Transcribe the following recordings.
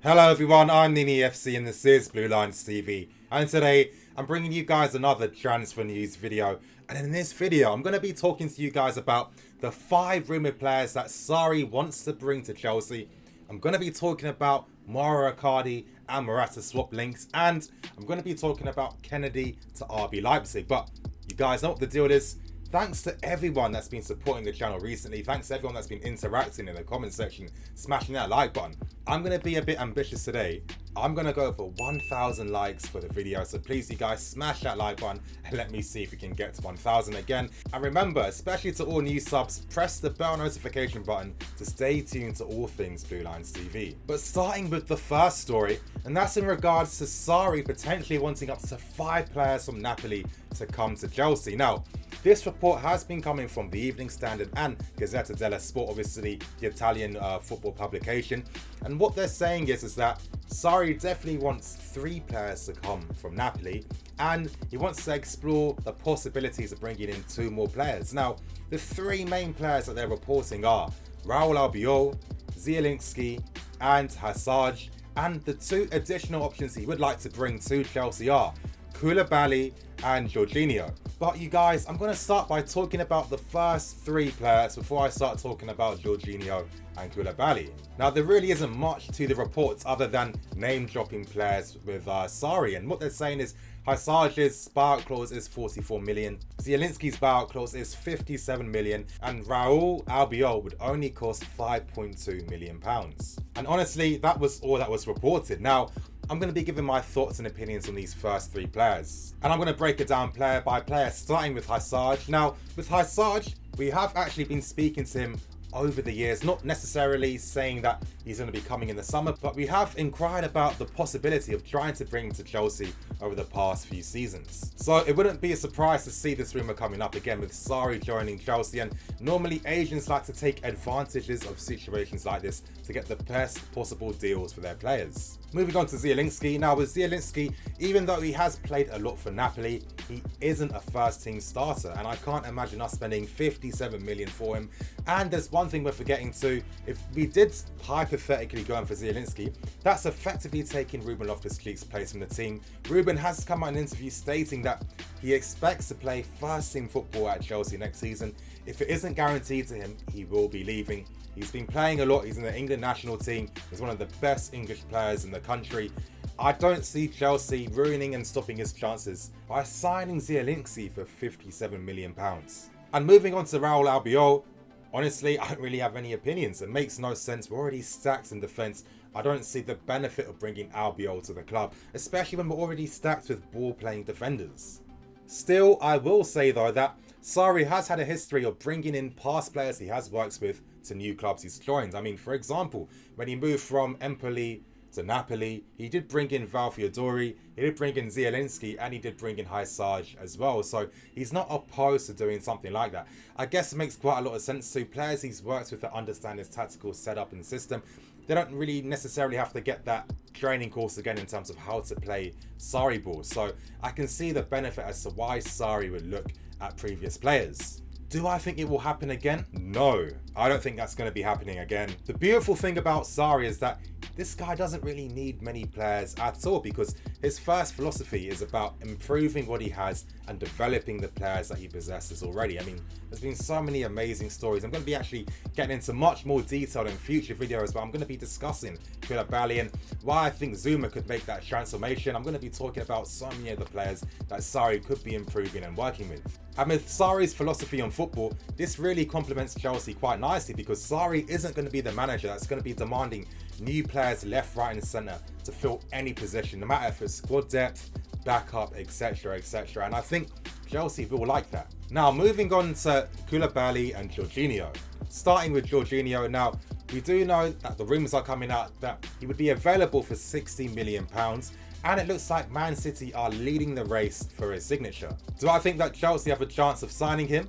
Hello everyone, I'm Nini FC and this is Blue Lines TV, and today I'm bringing you guys another transfer news video. And in this video I'm going to be talking to you guys about the 5 rumoured players that Sarri wants to bring to Chelsea. I'm going to be talking about Icardi and Morata swap links, and I'm going to be talking about Kennedy to RB Leipzig. But you guys know what the deal is. Thanks to everyone that's been supporting the channel recently. Thanks to everyone that's been interacting in the comment section, smashing that like button. I'm going to be a bit ambitious today. I'm going to go for 1,000 likes for the video. So please, you guys, smash that like button and let me see if we can get to 1,000 again. And remember, especially to all new subs, press the bell notification button to stay tuned to all things Blue Lines TV. But starting with the first story, and that's in regards to Sarri potentially wanting up to 5 players from Napoli to come to Chelsea. Now, this report has been coming from the Evening Standard and Gazzetta dello Sport, obviously the Italian football publication. And what they're saying is that Sarri definitely wants 3 players to come from Napoli, and he wants to explore the possibilities of bringing in 2 more players. Now, the 3 main players that they're reporting are Raul Albiol, Zielinski and Hazard, and the 2 additional options he would like to bring to Chelsea are Koulibaly and Jorginho. But you guys, I'm going to start by talking about the first 3 players before I start talking about Jorginho and Koulibaly. Now, there really isn't much to the reports other than name-dropping players with Sarri, and what they're saying is Hazard's buyout clause is 44 million, Zielinski's buyout clause is 57 million, and Raul Albiol would only cost 5.2 million pounds. And honestly, that was all that was reported. Now, I'm going to be giving my thoughts and opinions on these first 3 players. And I'm going to break it down player by player, starting with Hazard. Now, with Hazard, we have actually been speaking to him over the years, not necessarily saying that he's going to be coming in the summer, but we have inquired about the possibility of trying to bring him to Chelsea over the past few seasons. So it wouldn't be a surprise to see this rumour coming up again with Sarri joining Chelsea, and normally agents like to take advantages of situations like this to get the best possible deals for their players. Moving on to Zielinski. Now with Zielinski, even though he has played a lot for Napoli, he isn't a first team starter, and I can't imagine us spending 57 million for him. And there's one thing we're forgetting too: if we did hypothetically go in for Zielinski, that's effectively taking Ruben Loftus-Cheek's place in the team. Ruben has come out in an interview stating that he expects to play first team football at Chelsea next season. If it isn't guaranteed to him, he will be leaving. He's been playing a lot, he's in the England national team, he's one of the best English players in the country. I don't see Chelsea ruining and stopping his chances by signing Zielinski for 57 million pounds. And moving on to Raul Albiol, honestly, I don't really have any opinions. It makes no sense. We're already stacked in defence. I don't see the benefit of bringing Albiol to the club, especially when we're already stacked with ball-playing defenders. Still, I will say though that Sarri has had a history of bringing in past players he has worked with to new clubs he's joined. I mean, for example, when he moved from Empoli to Napoli, he did bring in Val Fiodori, he did bring in Zielinski, and he did bring in Hazard as well. So he's not opposed to doing something like that. I guess it makes quite a lot of sense to players he's worked with that understand his tactical setup and system. They don't really necessarily have to get that training course again in terms of how to play Sarri ball. So I can see the benefit as to why Sarri would look at previous players. Do I think it will happen again? No, I don't think that's going to be happening again. The beautiful thing about Sarri is that this guy doesn't really need many players at all, because his first philosophy is about improving what he has and developing the players that he possesses already. I mean, there's been so many amazing stories. I'm going to be actually getting into much more detail in future videos, but I'm going to be discussing Koulibaly and why I think Zuma could make that transformation. I'm going to be talking about so many of the players that Sarri could be improving and working with. And with Sarri's philosophy on football, this really complements Chelsea quite nicely, because Sarri isn't going to be the manager that's going to be demanding new players left, right and centre to fill any position, no matter if it's squad depth, backup, etc, etc. And I think Chelsea will like that. Now moving on to Koulibaly and Jorginho. Starting with Jorginho, now we do know that the rumours are coming out that he would be available for 60 million pounds, and it looks like Man City are leading the race for his signature. Do I think that Chelsea have a chance of signing him?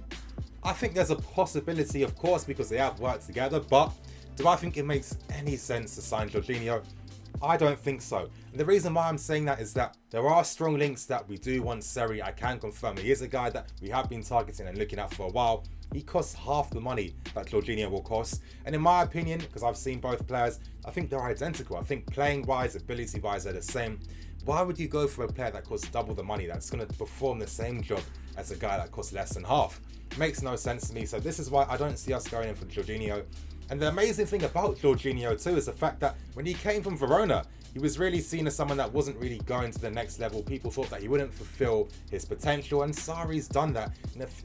I think there's a possibility, of course, because they have worked together, but do I think it makes any sense to sign Jorginho? I don't think so. And the reason why I'm saying that is that there are strong links that we do want SARRI. I can confirm he is a guy that we have been targeting and looking at for a while. He costs half the money that Jorginho will cost. And in my opinion, because I've seen both players, I think they're identical. I think playing wise, ability wise, they're the same. Why would you go for a player that costs double the money that's going to perform the same job as a guy that costs less than half? Makes no sense to me. So this is why I don't see us going in for Jorginho. And the amazing thing about Jorginho too is the fact that when he came from Verona, he was really seen as someone that wasn't really going to the next level. People thought that he wouldn't fulfill his potential, and Sarri's done that.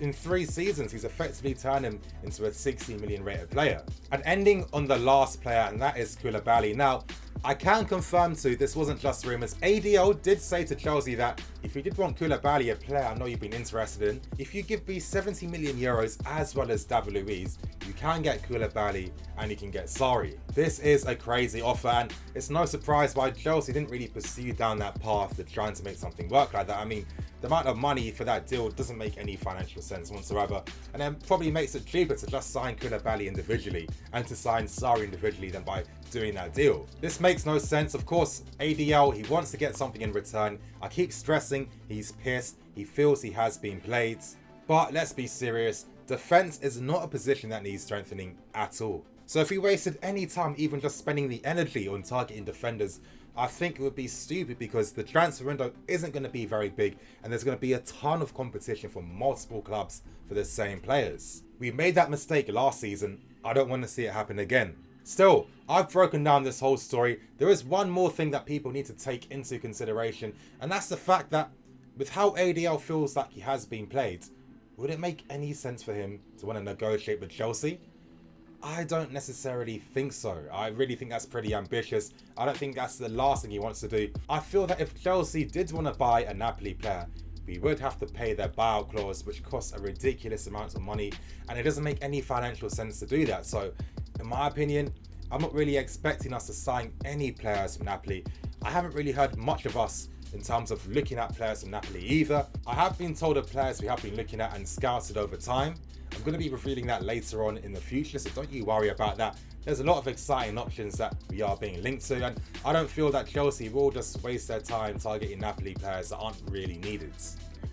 In 3 seasons, he's effectively turned him into a 60 million rated player. And ending on the last player, and that is Koulibaly. Now, I can confirm too, this wasn't just rumours. ADL did say to Chelsea that if you did want Koulibaly, a player I know you've been interested in, if you give me 70 million euros as well as David Luiz, you can get Koulibaly and you can get Sarri. This is a crazy offer, and it's no surprise why Chelsea didn't really pursue down that path of trying to make something work like that. I mean, the amount of money for that deal doesn't make any financial sense whatsoever, and then probably makes it cheaper to just sign Koulibaly individually and to sign Sarri individually than by doing that deal. This makes no sense. Of course, ADL, he wants to get something in return. I keep stressing he's pissed. He feels he has been played. But let's be serious. Defense is not a position that needs strengthening at all. So if we wasted any time even just spending the energy on targeting defenders, I think it would be stupid, because the transfer window isn't going to be very big and there's going to be a ton of competition from multiple clubs for the same players. We made that mistake last season. I don't want to see it happen again. Still, I've broken down this whole story. There is one more thing that people need to take into consideration, and that's the fact that with how ADL feels like he has been played, would it make any sense for him to want to negotiate with Chelsea? I don't necessarily think so. I really think that's pretty ambitious. I don't think that's the last thing he wants to do. I feel that if Chelsea did want to buy a Napoli player, we would have to pay their buyout clause, which costs a ridiculous amount of money, and it doesn't make any financial sense to do that. So, in my opinion, I'm not really expecting us to sign any players from Napoli. I haven't really heard much of us in terms of looking at players from Napoli either. I have been told of players we have been looking at and scouted over time. I'm going to be revealing that later on in the future, so don't you worry about that. There's a lot of exciting options that we are being linked to, and I don't feel that Chelsea will just waste their time targeting Napoli players that aren't really needed.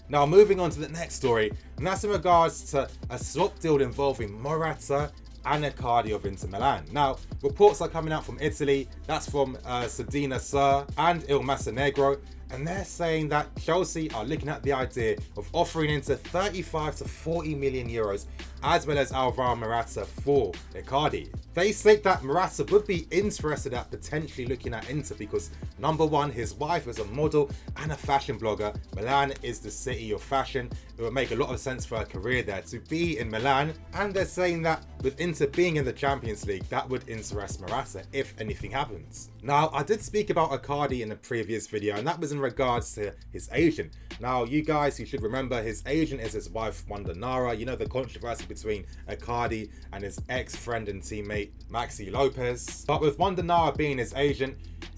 Now, moving on to the next story, and that's in regards to a swap deal involving Morata and Icardi of Inter Milan. Now, reports are coming out from Italy. That's from Sedina Sir and Il Massanegro, and they're saying that Chelsea are looking at the idea of offering Inter 35 to 40 million euros as well as Alvaro Morata for Icardi. They state that Morata would be interested at potentially looking at Inter because, number one, his wife is a model and a fashion blogger. Milan is the city of fashion. It would make a lot of sense for her career there to be in Milan, and they're saying that with Inter being in the Champions League, that would interest Morata if anything happens. Now, I did speak about Icardi in a previous video, and that was in regards to his agent. Now, you guys, you should remember his agent is his wife, Wanda Nara. You know the controversy between Icardi and his ex-friend and teammate, Maxi Lopez. But with Wanda Nara being his agent,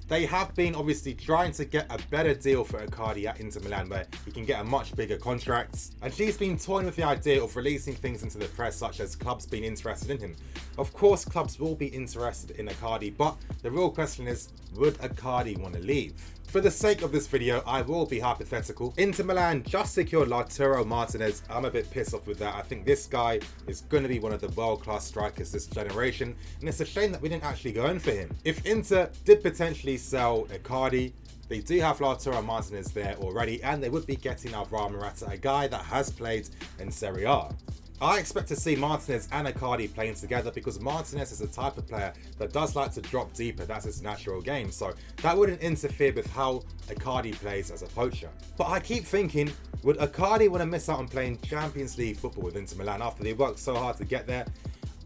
they have been obviously trying to get a better deal for Icardi at Inter Milan, where he can get a much bigger contract. And she's been toying with the idea of releasing things into the press, such as clubs being interested in him. Of course, clubs will be interested in Icardi, but the real question is, would Icardi want to leave? For the sake of this video, I will be hypothetical. Inter Milan just secured Lautaro Martinez. I'm a bit pissed off with that. I think this guy is going to be one of the world-class strikers this generation, and it's a shame that we didn't actually go in for him. If Inter did potentially sell Icardi, they do have Lautaro Martinez there already, and they would be getting Alvaro Morata, a guy that has played in Serie A. I expect to see Martinez and Icardi playing together because Martinez is the type of player that does like to drop deeper. That's his natural game, so that wouldn't interfere with how Icardi plays as a poacher. But I keep thinking, would Icardi want to miss out on playing Champions League football with Inter Milan after they worked so hard to get there?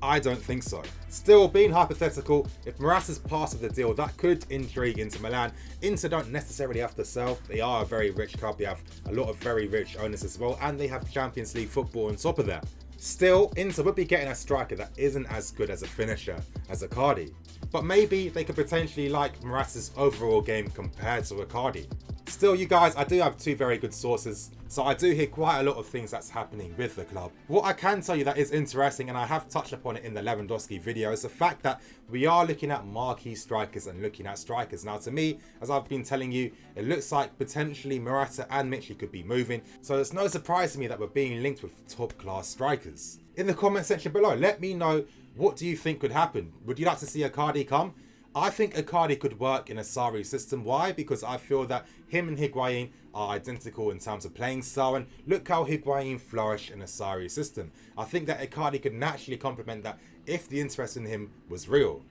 I don't think so. Still, being hypothetical, if Morata's part of the deal, that could intrigue Inter Milan. Inter don't necessarily have to sell. They are a very rich club. They have a lot of very rich owners as well, and they have Champions League football on top of that. Still, Inter would be getting a striker that isn't as good as a finisher as Icardi. But maybe they could potentially like Morata's overall game compared to Icardi. Still, you guys, I do have two very good sources, so I do hear quite a lot of things that's happening with the club. What I can tell you that is interesting, and I have touched upon it in the Lewandowski video, is the fact that we are looking at marquee strikers and looking at strikers. Now, to me, as I've been telling you, it looks like potentially Morata and Mitchell could be moving, so it's no surprise to me that we're being linked with top-class strikers. In the comment section below, let me know, what do you think could happen? Would you like to see Icardi come? I think Icardi could work in a SARRI system. Why? Because I feel that him and Higuain are identical in terms of playing style, and look how Higuain flourished in a SARRI system. I think that Icardi could naturally complement that if the interest in him was real.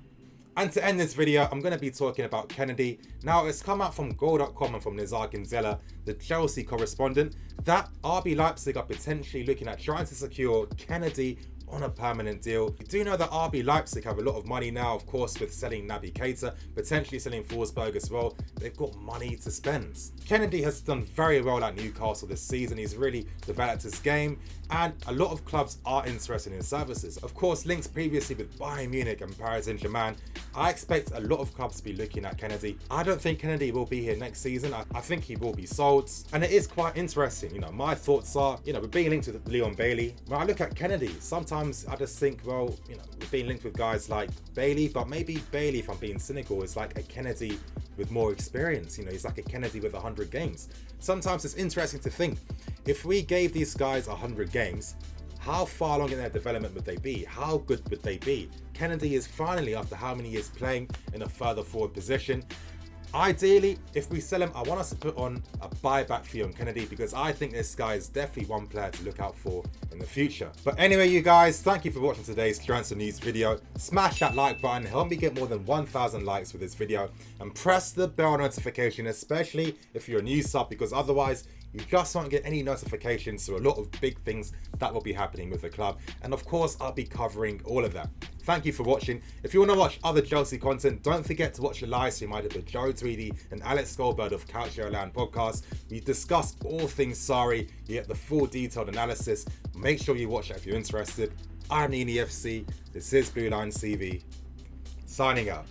And to end this video, I'm going to be talking about Kennedy. Now, it's come out from Goal.com and from Nizar Ginzella, the Chelsea correspondent, that RB Leipzig are potentially looking at trying to secure Kennedy on a permanent deal. You do know that RB Leipzig have a lot of money now, of course, with selling Naby Keita, potentially selling Forsberg as well. They've got money to spend. Kennedy has done very well at Newcastle this season. He's really developed his game, and a lot of clubs are interested in his services. Of course, links previously with Bayern Munich and Paris Saint-Germain. I expect a lot of clubs to be looking at Kennedy. I don't think Kennedy will be here next season. I think he will be sold, and it is quite interesting. You know, my thoughts are, you know, we're being linked with Leon Bailey. When I look at Kennedy, sometimes I just think, well, you know, we're being linked with guys like Bailey, but maybe Bailey, if I'm being cynical, is like a Kennedy with more experience. You know, he's like a Kennedy with 100 games. Sometimes it's interesting to think, if we gave these guys 100 games, how far along in their development would they be? How good would they be? Kennedy is finally, after how many years playing, in a further forward position. Ideally, if we sell him, I want us to put on a buyback fee on Kennedy, because I think this guy is definitely one player to look out for in the future. But anyway, you guys, thank you for watching today's transfer news video. Smash that like button, help me get more than 1,000 likes for this video, and press the bell notification, especially if you're a new sub, because otherwise you just won't get any notifications to a lot of big things that will be happening with the club. And of course, I'll be covering all of that. Thank you for watching. If you want to watch other Chelsea content, don't forget to watch the live stream I did with Joe Tweedy and Alex Goldberg of Calcio Land podcast. We discussed all things SARRI. You get the full detailed analysis. Make sure you watch it if you're interested. I'm Nini FC. This is Blue Line CV. Signing out.